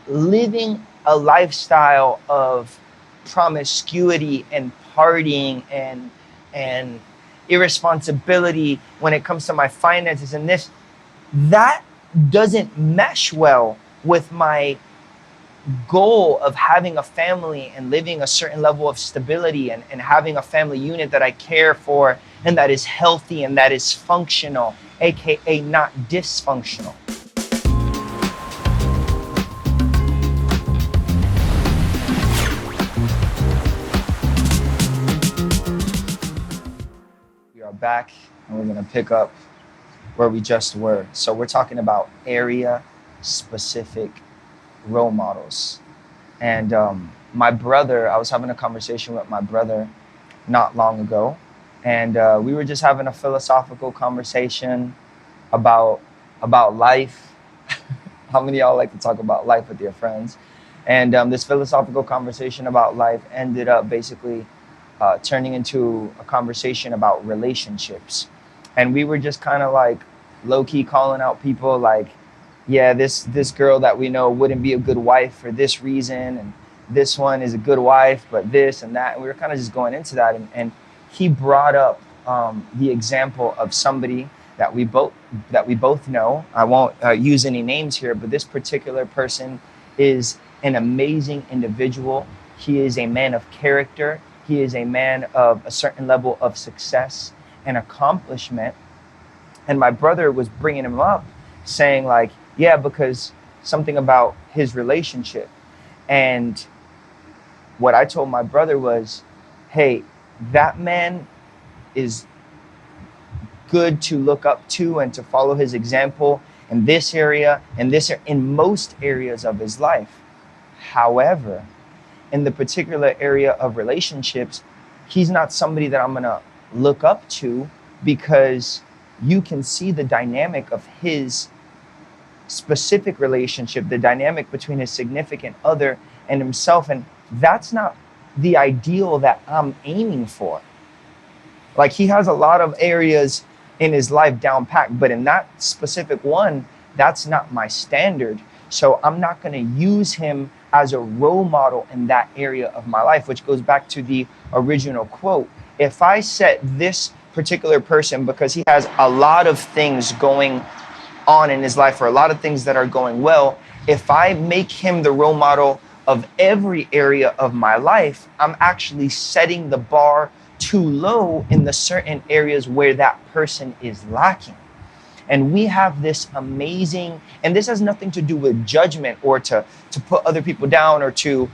living a lifestyle of promiscuity and partying and irresponsibility when it comes to my finances and this, that doesn't mesh well with my goal of having a family and living a certain level of stability and having a family unit that I care for and that is healthy and that is functional, aka not dysfunctional. We are back and we're going to pick up where we just were. So we're talking about area specific role models. And my brother, I was having a conversation with my brother not long ago, and we were just having a philosophical conversation about life. How many of y'all like to talk about life with your friends? And this philosophical conversation about life ended up basically turning into a conversation about relationships. And we were just kind of like low-key calling out people like, yeah, this girl that we know wouldn't be a good wife for this reason, and this one is a good wife, but this and that. And we were kind of just going into that, and he brought up the example of somebody that we both know. I won't use any names here, but this particular person is an amazing individual. He is a man of character. He is a man of a certain level of success and accomplishment. And my brother was bringing him up, saying like, yeah, because something about his relationship. And what I told my brother was, hey, that man is good to look up to and to follow his example in this area and in most areas of his life. However, in the particular area of relationships, he's not somebody that I'm going to look up to, because you can see the dynamic of his specific relationship, the dynamic between his significant other and himself. And that's not the ideal that I'm aiming for. Like, he has a lot of areas in his life down packed, but in that specific one, that's not my standard. So I'm not going to use him as a role model in that area of my life, which goes back to the original quote. If I set this particular person, because he has a lot of things going on in his life, or a lot of things that are going well, if I make him the role model of every area of my life, I'm actually setting the bar too low in the certain areas where that person is lacking. And we have this amazing, and this has nothing to do with judgment or to put other people down, or to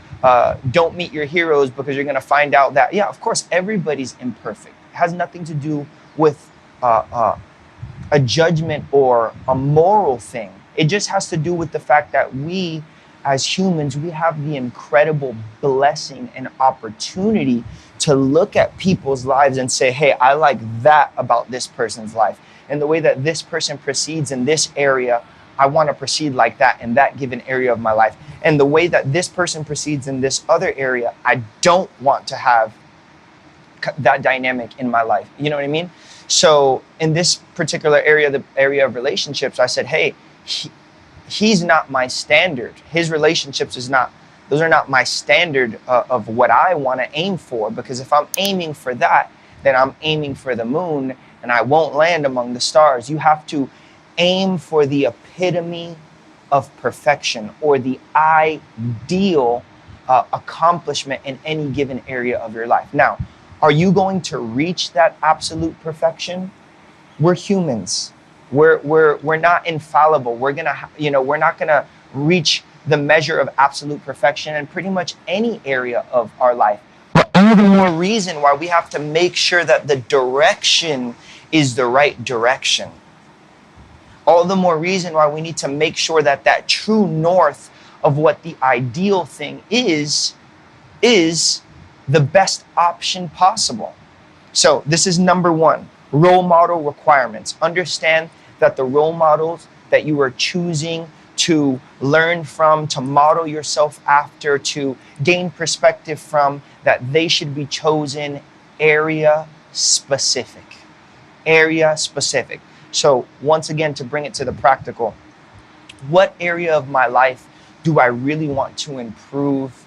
don't meet your heroes, because you're going to find out that, yeah, of course, everybody's imperfect. It has nothing to do with a judgment or a moral thing. It just has to do with the fact that we, as humans, we have the incredible blessing and opportunity to look at people's lives and say, hey, I like that about this person's life. And the way that this person proceeds in this area, I want to proceed like that in that given area of my life. And the way that this person proceeds in this other area, I don't want to have that dynamic in my life. You know what I mean? So in this particular area, the area of relationships, I said, hey, he's not my standard. His relationships those are not my standard of what I want to aim for. Because if I'm aiming for that, then I'm aiming for the moon, and I won't land among the stars. You have to aim for the epitome of perfection, or the ideal accomplishment in any given area of your life. Now, are you going to reach that absolute perfection? We're humans. We're not infallible. We're not gonna reach the measure of absolute perfection in pretty much any area of our life. But all the more reason why we have to make sure that the direction is the right direction. All the more reason why we need to make sure that that true north of what the ideal thing is the best option possible. So this is number one, role model requirements. Understand that the role models that you are choosing to learn from, to model yourself after, to gain perspective from, that they should be chosen area specific. Area specific. So once again, to bring it to the practical, what area of my life do I really want to improve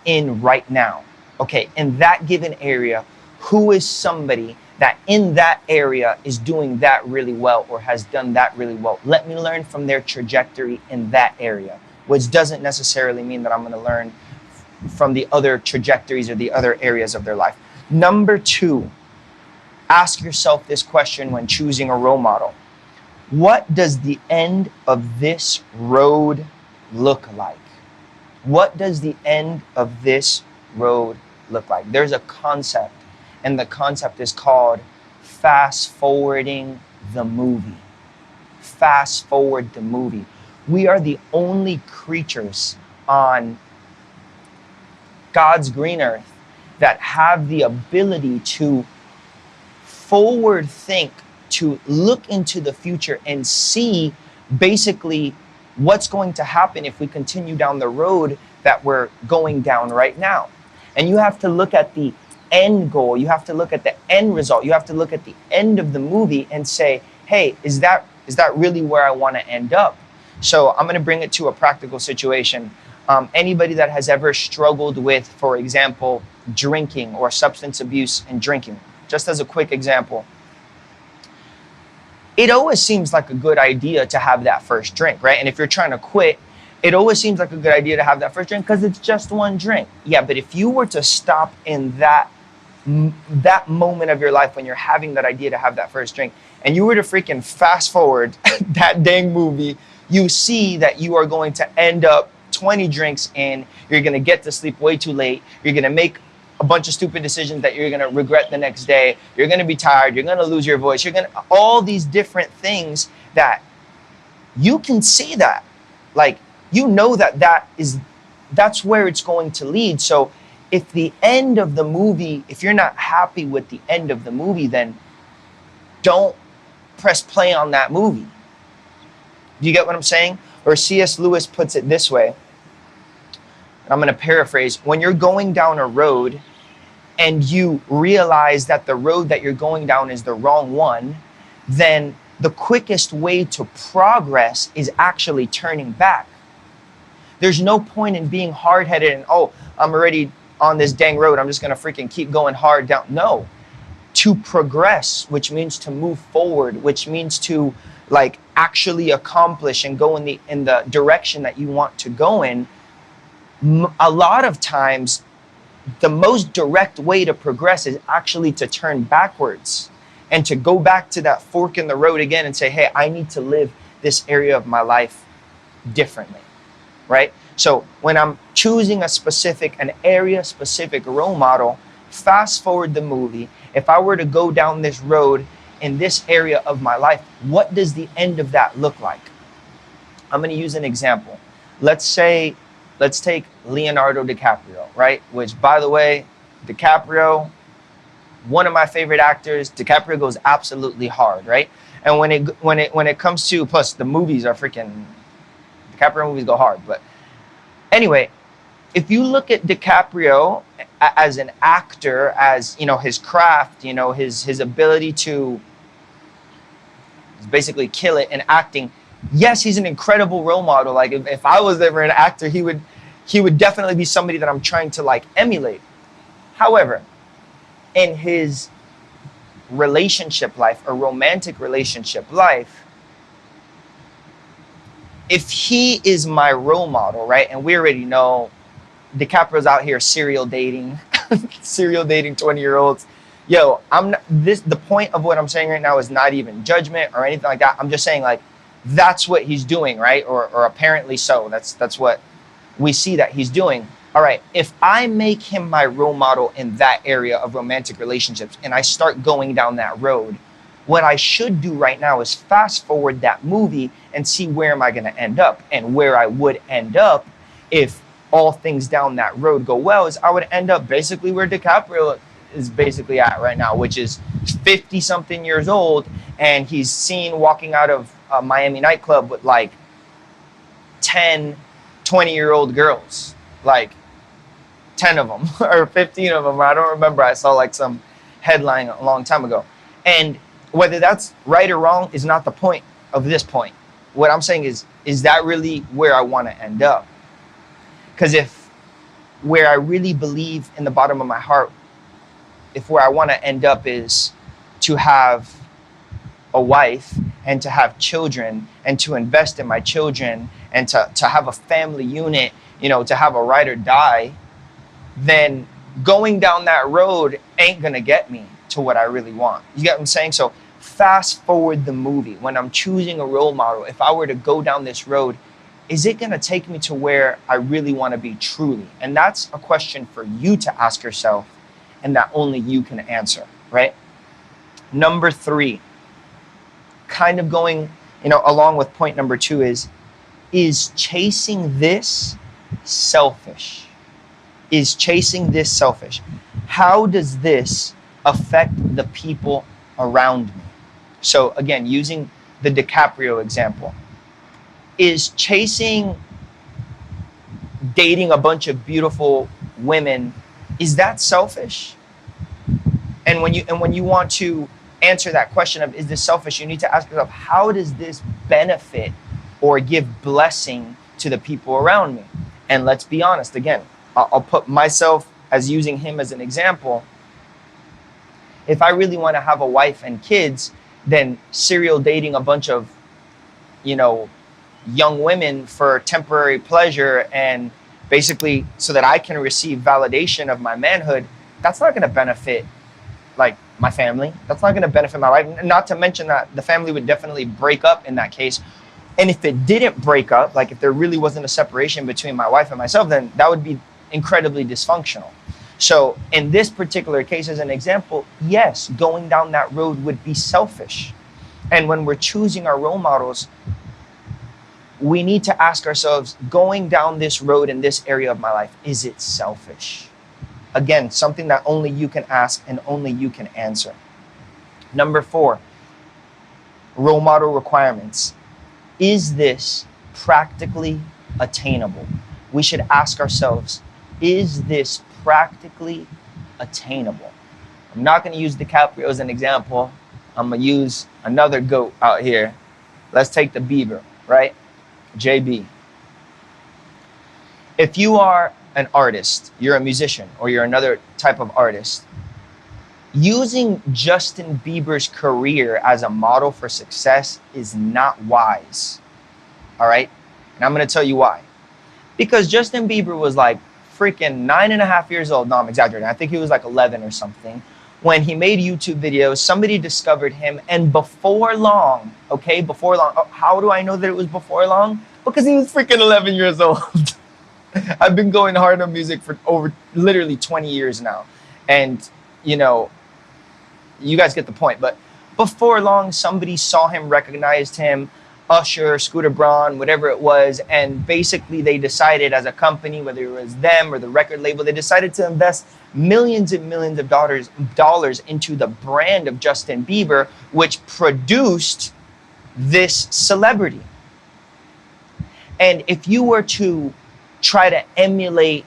in right now? Okay, in that given area, who is somebody that in that area is doing that really well or has done that really well? Let me learn from their trajectory in that area, which doesn't necessarily mean that I'm going to learn from the other trajectories or the other areas of their life. Number two, ask yourself this question when choosing a role model. What does the end of this road look like? What does the end of this road look like? There's a concept, and the concept is called fast forwarding the movie. Fast forward the movie. We are the only creatures on God's green earth that have the ability to forward think, to look into the future and see basically what's going to happen if we continue down the road that we're going down right now. And you have to look at the end goal. You have to look at the end result. You have to look at the end of the movie and say, hey, is that really where I want to end up? So I'm going to bring it to a practical situation. Anybody that has ever struggled with, for example, drinking or substance abuse and drinking, just as a quick example, it always seems like a good idea to have that first drink, right? And if you're trying to quit, it always seems like a good idea to have that first drink because it's just one drink. Yeah, but if you were to stop in that moment of your life when you're having that idea to have that first drink, and you were to freaking fast forward that dang movie, you see that you are going to end up 20 drinks in, you're going to get to sleep way too late, you're going to make a bunch of stupid decisions that you're going to regret the next day, you're going to be tired, you're going to lose your voice, all these different things that you can see that, like, you know that's where it's going to lead. So if the end of the movie, if you're not happy with the end of the movie, then don't press play on that movie. Do you get what I'm saying? Or C.S. Lewis puts it this way, and I'm going to paraphrase: when you're going down a road and you realize that the road that you're going down is the wrong one, then the quickest way to progress is actually turning back. There's no point in being hard-headed and, oh, I'm already on this dang road, I'm just going to freaking keep going hard down. No. To progress, which means to move forward, which means to like actually accomplish and go in the direction that you want to go in, a lot of times the most direct way to progress is actually to turn backwards and to go back to that fork in the road again and say, hey, I need to live this area of my life differently, right? So when I'm choosing an area-specific role model, fast forward the movie. If I were to go down this road in this area of my life, what does the end of that look like? I'm going to use an example. Let's take Leonardo DiCaprio, right? Which, by the way, DiCaprio, one of my favorite actors. DiCaprio goes absolutely hard, right? And when it comes to, plus the movies are freaking, DiCaprio movies go hard. But anyway, if you look at DiCaprio as an actor, as, you know, his craft, you know, his ability to basically kill it in acting, yes, he's an incredible role model. Like if I was ever an actor, he would definitely be somebody that I'm trying to like emulate. However, in his relationship life, a romantic relationship life, if he is my role model, right? And we already know DiCaprio's out here serial dating 20-year-olds. Yo, the point of what I'm saying right now is not even judgment or anything like that. I'm just saying, like, that's what he's doing, right? Or apparently so. That's what we see that he's doing. All right, if I make him my role model in that area of romantic relationships and I start going down that road, what I should do right now is fast forward that movie and see where am I going to end up. And where I would end up if all things down that road go well is I would end up basically where DiCaprio is basically at right now, which is 50-something years old, and he's seen walking out of a Miami nightclub with like 10, 20-year-old girls, like 10 of them or 15 of them. I don't remember. I saw like some headline a long time ago. And whether that's right or wrong is not the point of this point. what I'm saying is that really where I want to end up? Because if where I really believe in the bottom of my heart, if where I want to end up is to have a wife and to have children and to invest in my children and to have a family unit, to have a ride or die, then going down that road ain't gonna get me to what I really want. You get what I'm saying? So fast forward the movie. When I'm choosing a role model, if I were to go down this road, is it gonna take me to where I really wanna be truly? And that's a question for you to ask yourself and that only you can answer, right? Number 3, kind of going, along with point number 2 is chasing this selfish? Is chasing this selfish? How does this affect the people around me? So again, using the DiCaprio example, is chasing dating a bunch of beautiful women, is that selfish? And when you want to answer that question of is this selfish, you need to ask yourself, how does this benefit or give blessing to the people around me? And let's be honest, again, I'll put myself as using him as an example. If I really want to have a wife and kids, then serial dating a bunch of, young women for temporary pleasure and basically so that I can receive validation of my manhood, that's not going to benefit like my family. That's not going to benefit my life. Not to mention that the family would definitely break up in that case. And if it didn't break up, like if there really wasn't a separation between my wife and myself, then that would be incredibly dysfunctional. So in this particular case, as an example, yes, going down that road would be selfish. And when we're choosing our role models, we need to ask ourselves, going down this road in this area of my life, is it selfish? Again, something that only you can ask and only you can answer. Number 4, role model requirements. Is this practically attainable? We should ask ourselves, is this practically attainable? I'm not going to use DiCaprio as an example. I'm going to use another GOAT out here. Let's take the Bieber, right? JB. If you are an artist, you're a musician, or you're another type of artist, using Justin Bieber's career as a model for success is not wise. All right? And I'm going to tell you why. Because Justin Bieber was like freaking 9.5 years old. No, I'm exaggerating. I think he was like 11 or something. When he made YouTube videos, somebody discovered him. And before long, how do I know that it was before long? Because he was freaking 11 years old. I've been going hard on music for over literally 20 years now. And, you guys get the point. But before long, somebody saw him, recognized him, Usher, Scooter Braun, whatever it was. And basically they decided as a company, whether it was them or the record label, they decided to invest millions and millions of dollars into the brand of Justin Bieber, which produced this celebrity. And if you were to try to emulate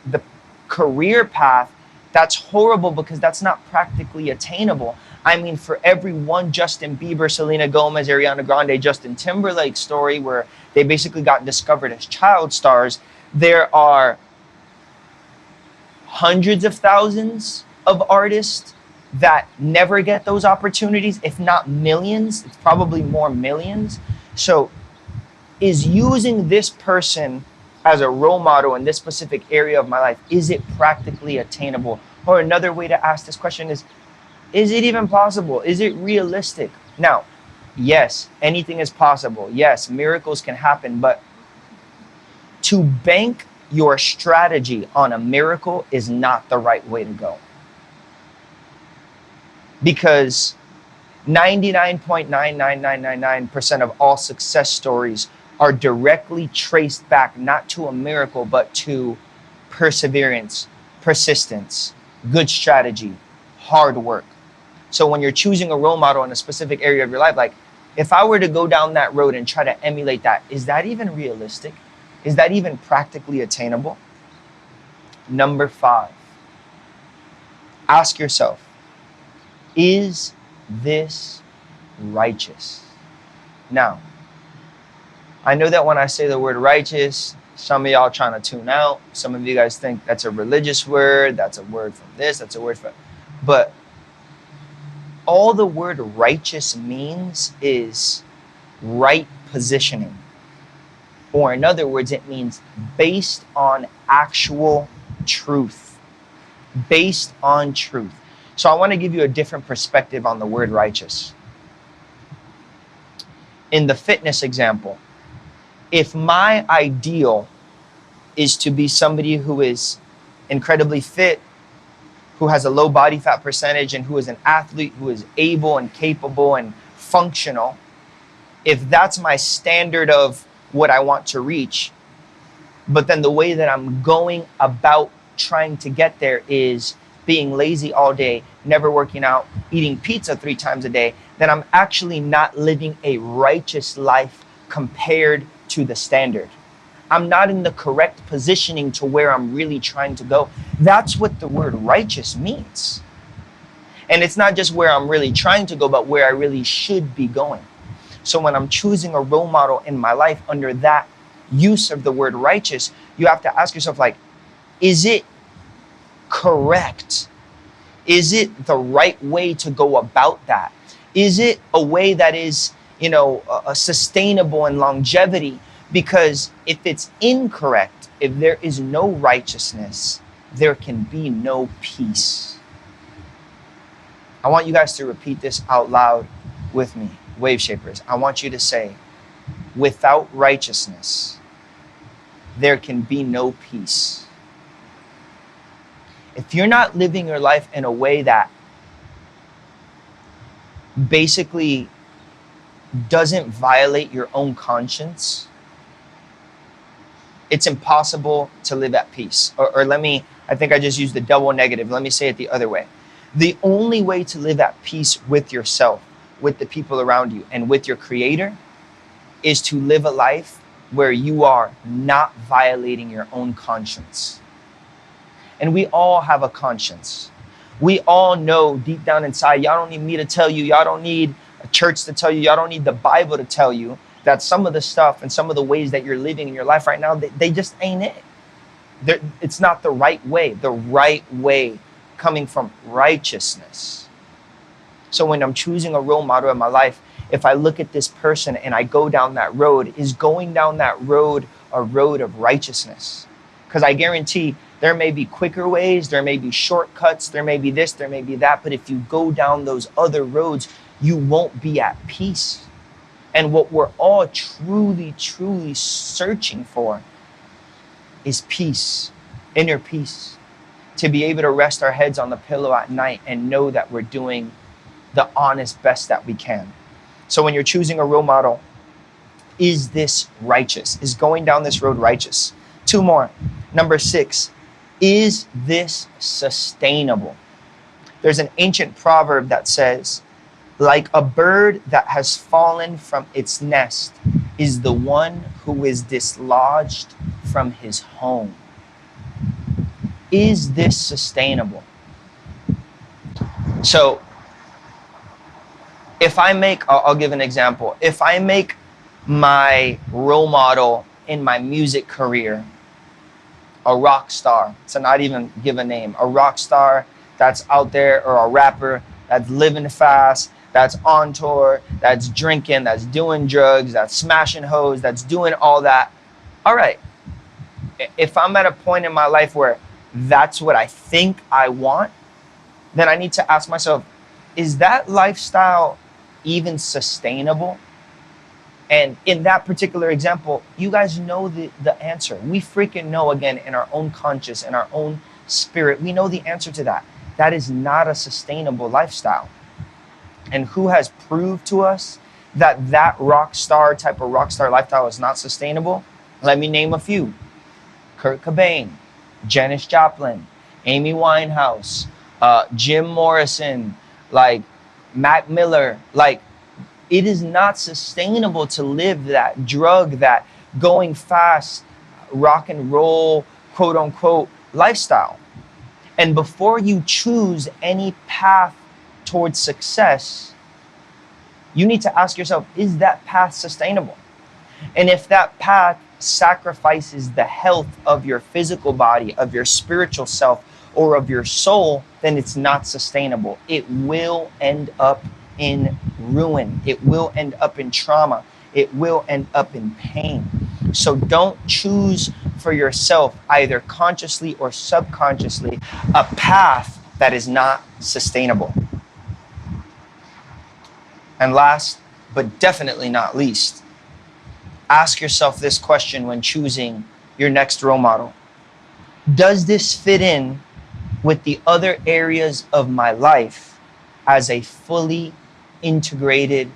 the career path, that's horrible because that's not practically attainable. I mean, for every one Justin Bieber, Selena Gomez, Ariana Grande, Justin Timberlake story where they basically got discovered as child stars, there are hundreds of thousands of artists that never get those opportunities, if not millions. It's probably more millions. So is using this person as a role model in this specific area of my life, is it practically attainable? Or another way to ask this question is it even possible? Is it realistic? Now, yes, anything is possible. Yes, miracles can happen, but to bank your strategy on a miracle is not the right way to go. Because 99.99999% of all success stories are directly traced back not to a miracle, but to perseverance, persistence, good strategy, hard work. So when you're choosing a role model in a specific area of your life, like if I were to go down that road and try to emulate that, is that even realistic? Is that even practically attainable? Number 5, ask yourself, is this righteous? Now, I know that when I say the word righteous, some of y'all trying to tune out. Some of you guys think that's a religious word. That's a word from this. That's a word from... But all the word righteous means is right positioning. Or in other words, it means based on actual truth. Based on truth. So I want to give you a different perspective on the word righteous. In the fitness example, if my ideal is to be somebody who is incredibly fit, who has a low body fat percentage, and who is an athlete, who is able and capable and functional, if that's my standard of what I want to reach, but then the way that I'm going about trying to get there is being lazy all day, never working out, eating pizza 3 times a day, then I'm actually not living a righteous life compared to the standard. I'm not in the correct positioning to where I'm really trying to go. That's what the word righteous means. And it's not just where I'm really trying to go, but where I really should be going. So when I'm choosing a role model in my life under that use of the word righteous, you have to ask yourself, like, is it correct? Is it the right way to go about that? Is it a way that is, a sustainable and longevity? Because if it's incorrect, if there is no righteousness, there can be no peace. I want you guys to repeat this out loud with me, Wave Shapers. I want you to say, without righteousness, there can be no peace. If you're not living your life in a way that basically doesn't violate your own conscience, it's impossible to live at peace. I think I just used the double negative. Let me say it the other way. The only way to live at peace with yourself, with the people around you, and with your Creator is to live a life where you are not violating your own conscience. And we all have a conscience. We all know deep down inside, y'all don't need me to tell you, y'all don't need a church to tell you, y'all don't need the Bible to tell you that some of the stuff and some of the ways that you're living in your life right now, they just ain't it. It's not the right way coming from righteousness. So when I'm choosing a role model in my life, if I look at this person and I go down that road, is going down that road a road of righteousness? Because I guarantee there may be quicker ways, there may be shortcuts, there may be this, there may be that, but if you go down those other roads, you won't be at peace. And what we're all truly, truly searching for is peace, inner peace, to be able to rest our heads on the pillow at night and know that we're doing the honest best that we can. So when you're choosing a role model, is this righteous? Is going down this road righteous? 2 more. Number 6, is this sustainable? There's an ancient proverb that says, like a bird that has fallen from its nest is the one who is dislodged from his home. Is this sustainable? So if I make, I'll give an example. If I make my role model in my music career a rock star, to not even give a name, a rock star that's out there, or a rapper that's living fast, that's on tour, that's drinking, that's doing drugs, that's smashing hoes, that's doing all that. All right. If I'm at a point in my life where that's what I think I want, then I need to ask myself, is that lifestyle even sustainable? And in that particular example, you guys know the answer. We freaking know, again, in our own conscience, in our own spirit, we know the answer to that. That is not a sustainable lifestyle. And who has proved to us that rock star type of rock star lifestyle is not sustainable? Let me name a few. Kurt Cobain, Janis Joplin, Amy Winehouse, Jim Morrison, like Mac Miller. Like, it is not sustainable to live that drug, that going fast, rock and roll, quote unquote, lifestyle. And before you choose any path towards success, you need to ask yourself, is that path sustainable? And if that path sacrifices the health of your physical body, of your spiritual self, or of your soul, then it's not sustainable. It will end up in ruin. It will end up in trauma. It will end up in pain. So don't choose for yourself, either consciously or subconsciously, a path that is not sustainable. And last, but definitely not least, ask yourself this question when choosing your next role model. Does this fit in with the other areas of my life as a fully integrated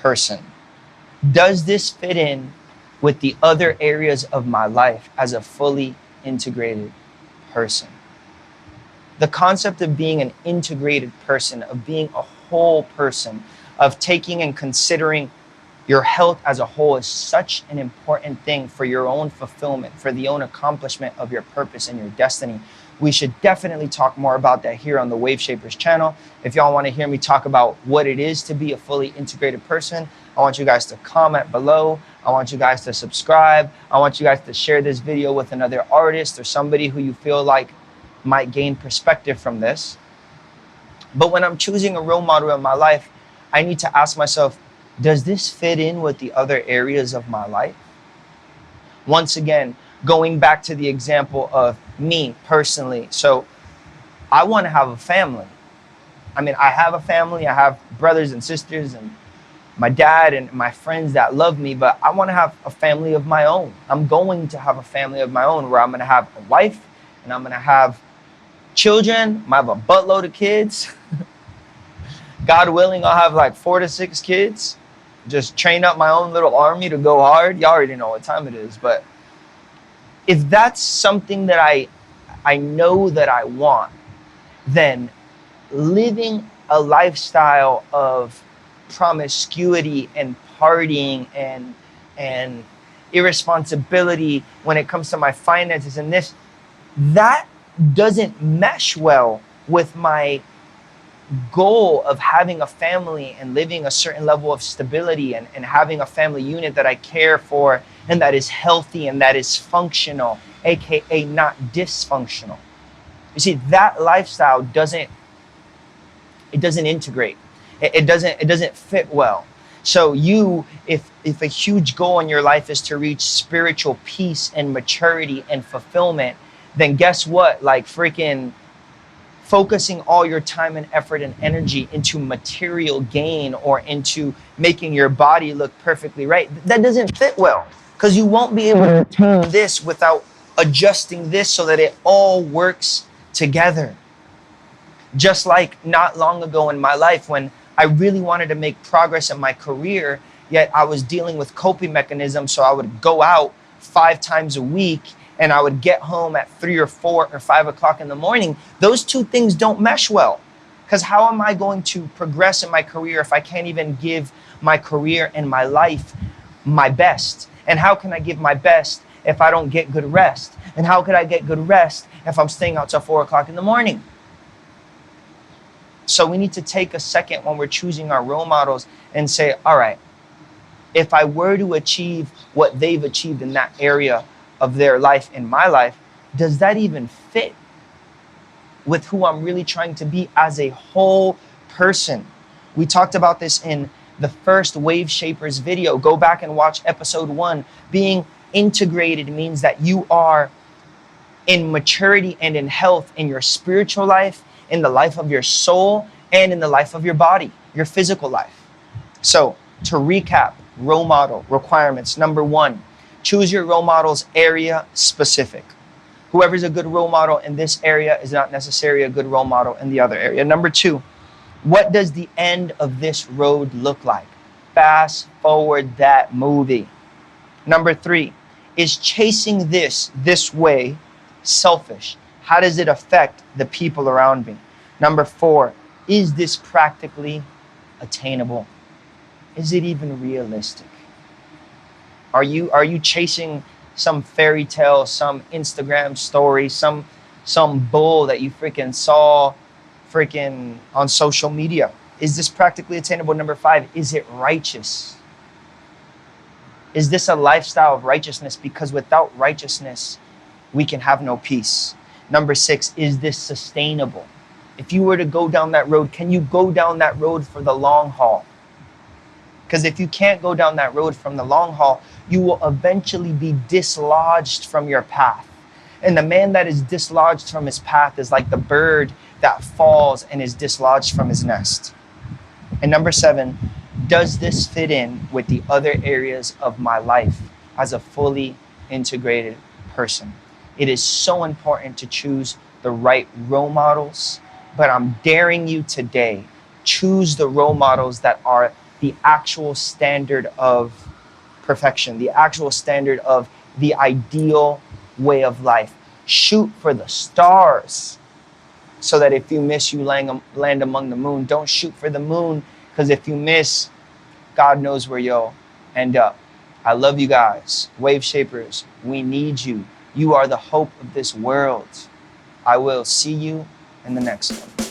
person? Does this fit in with the other areas of my life as a fully integrated person? The concept of being an integrated person, of being a whole person, of taking and considering your health as a whole is such an important thing for your own fulfillment, for the own accomplishment of your purpose and your destiny. We should definitely talk more about that here on the Wave Shapers channel. If y'all want to hear me talk about what it is to be a fully integrated person, I want you guys to comment below. I want you guys to subscribe. I want you guys to share this video with another artist or somebody who you feel like might gain perspective from this. But when I'm choosing a role model in my life, I need to ask myself, does this fit in with the other areas of my life? Once again, going back to the example of me personally. So I want to have a family. I mean, I have a family. I have brothers and sisters and my dad and my friends that love me, but I want to have a family of my own. I'm going to have a family of my own where I'm going to have a wife and I'm going to have children. I have a buttload of kids. God willing, I'll have like 4 to 6 kids. Just train up my own little army to go hard. Y'all already know what time it is. But if that's something that I know that I want, then living a lifestyle of promiscuity and partying and irresponsibility when it comes to my finances and this, that doesn't mesh well with my goal of having a family and living a certain level of stability and having a family unit that I care for and that is healthy and that is functional, aka not dysfunctional. You see, that lifestyle doesn't integrate. It doesn't fit well. So if a huge goal in your life is to reach spiritual peace and maturity and fulfillment, then guess what? Like freaking focusing all your time and effort and energy into material gain or into making your body look perfectly right, that doesn't fit well, because you won't be able to attain this without adjusting this so that it all works together. Just like not long ago in my life when I really wanted to make progress in my career, yet I was dealing with coping mechanisms, so I would go out 5 times a week and I would get home at 3 or 4 or 5 o'clock in the morning. Those two things don't mesh well, because how am I going to progress in my career if I can't even give my career and my life my best? And how can I give my best if I don't get good rest? And how could I get good rest if I'm staying out till 4 o'clock in the morning? So we need to take a second when we're choosing our role models and say, all right, if I were to achieve what they've achieved in that area of their life in my life, does that even fit with who I'm really trying to be as a whole person? We talked about this in the first Wave Shapers video. Go back and watch episode 1. Being integrated means that you are in maturity and in health in your spiritual life, in the life of your soul, and in the life of your body, your physical life. So to recap, role model requirements. Number 1, choose your role models area specific. Whoever's a good role model in this area is not necessarily a good role model in the other area. Number 2, what does the end of this road look like? Fast forward that movie. Number 3, is chasing this way selfish? How does it affect the people around me? Number 4, is this practically attainable? Is it even realistic? Are you chasing some fairy tale, some Instagram story, some bull that you freaking saw freaking on social media? Is this practically attainable? Number 5, is it righteous? Is this a lifestyle of righteousness? Because without righteousness, we can have no peace. Number 6, is this sustainable? If you were to go down that road, can you go down that road for the long haul? Because if you can't go down that road from the long haul, you will eventually be dislodged from your path. And the man that is dislodged from his path is like the bird that falls and is dislodged from his nest. And number 7, does this fit in with the other areas of my life as a fully integrated person? It is so important to choose the right role models, but I'm daring you today, choose the role models that are the actual standard of perfection, the actual standard of the ideal way of life. Shoot for the stars so that if you miss, you land among the moon. Don't shoot for the moon, because if you miss, God knows where you'll end up. I love you guys. Wave Shapers, we need you. You are the hope of this world. I will see you in the next one.